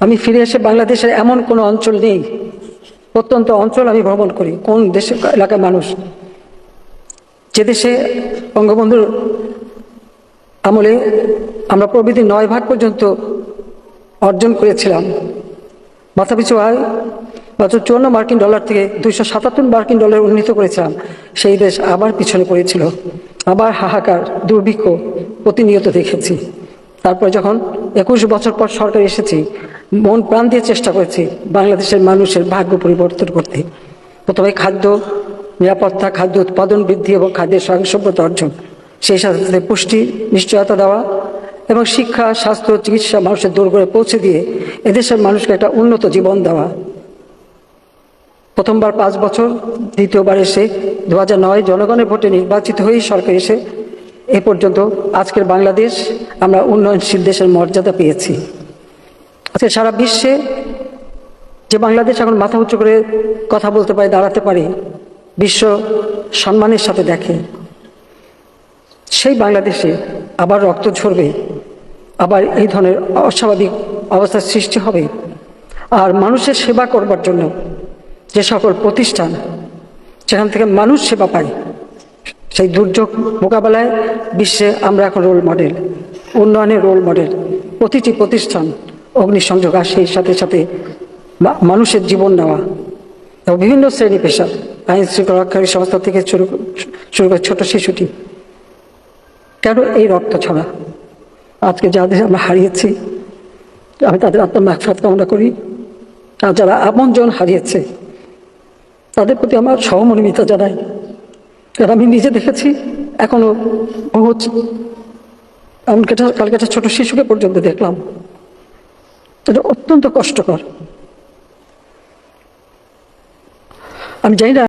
আমি ফিরে এসে বাংলাদেশের এমন কোনো অঞ্চল নেই, প্রত্যন্ত অঞ্চল আমি ভ্রমণ করি, কোন দেশের এলাকার মানুষ, যে দেশে বঙ্গবন্ধুর আমলে আমরা প্রবৃদ্ধি 9 ভাগ পর্যন্ত অর্জন করেছিলাম। মাথাপিছু আয় মাত্র $54 থেকে $277 উন্নীত করেছিলাম। সেই দেশ আবার পিছনে পড়েছিল, আবার হাহাকার, দুর্ভিক্ষ প্রতিনিয়ত দেখেছি। তারপর যখন 21 বছর পর সরকার এসেছি, মন প্রাণ দিয়ে চেষ্টা করেছি বাংলাদেশের মানুষের ভাগ্য পরিবর্তন করতে। প্রথমে খাদ্য নিরাপত্তা, খাদ্য উৎপাদন বৃদ্ধি এবং খাদ্যের স্বয়ংসম্পূর্ণতা অর্জন, সেই সাথে সাথে পুষ্টি নিশ্চয়তা দেওয়া এবং শিক্ষা, স্বাস্থ্য, চিকিৎসা মানুষের দোরগোড়ায় পৌঁছে দিয়ে এদেশের মানুষকে একটা উন্নত জীবন দেওয়া। প্রথমবার 5 বছর, দ্বিতীয়বার এসে 2009 জনগণের ভোটে নির্বাচিত হয়েই সরকার এসে এ পর্যন্ত আজকের বাংলাদেশ আমরা উন্নয়নশীল দেশের মর্যাদা পেয়েছি। আজকে সারা বিশ্বে যে বাংলাদেশ এখন মাথা উঁচু করে কথা বলতে পারে, দাঁড়াতে পারে, বিশ্ব সম্মানের সাথে দেখে, সেই বাংলাদেশে আবার রক্ত ঝরবে, আবার এই ধরনের অস্বাভাবিক অবস্থার সৃষ্টি হবে। আর মানুষের সেবা করবার জন্য যে সকল প্রতিষ্ঠান যেখান থেকে মানুষ সেবা পায়, সেই দুর্যোগ মোকাবেলায় বিশ্বে আমরা এখন রোল মডেল, উন্নয়নের রোল মডেল। প্রতিটি প্রতিষ্ঠান অগ্নিসংযোগ, আর সেই সাথে সাথে মানুষের জীবন নেওয়া এবং বিভিন্ন শ্রেণী পেশা, আইন শৃঙ্খলা রক্ষাকারী সংস্থা থেকে শুরু করে ছোট শিশুটি। কেন এই রক্ত ছড়া? আজকে যাদের আমরা হারিয়েছি, আমি তাদের আত্মার মাগফিরাত কামনা করি। আর যারা আপনজন হারিয়েছে তাদের প্রতি আমার সহমর্মিতা জানাই। কারণ আমি নিজে দেখেছি, এখনো বহুত, এমনকি কালকে একটা ছোট শিশুকে পর্যন্ত দেখলাম। এটা অত্যন্ত কষ্টকর। আমি জানি না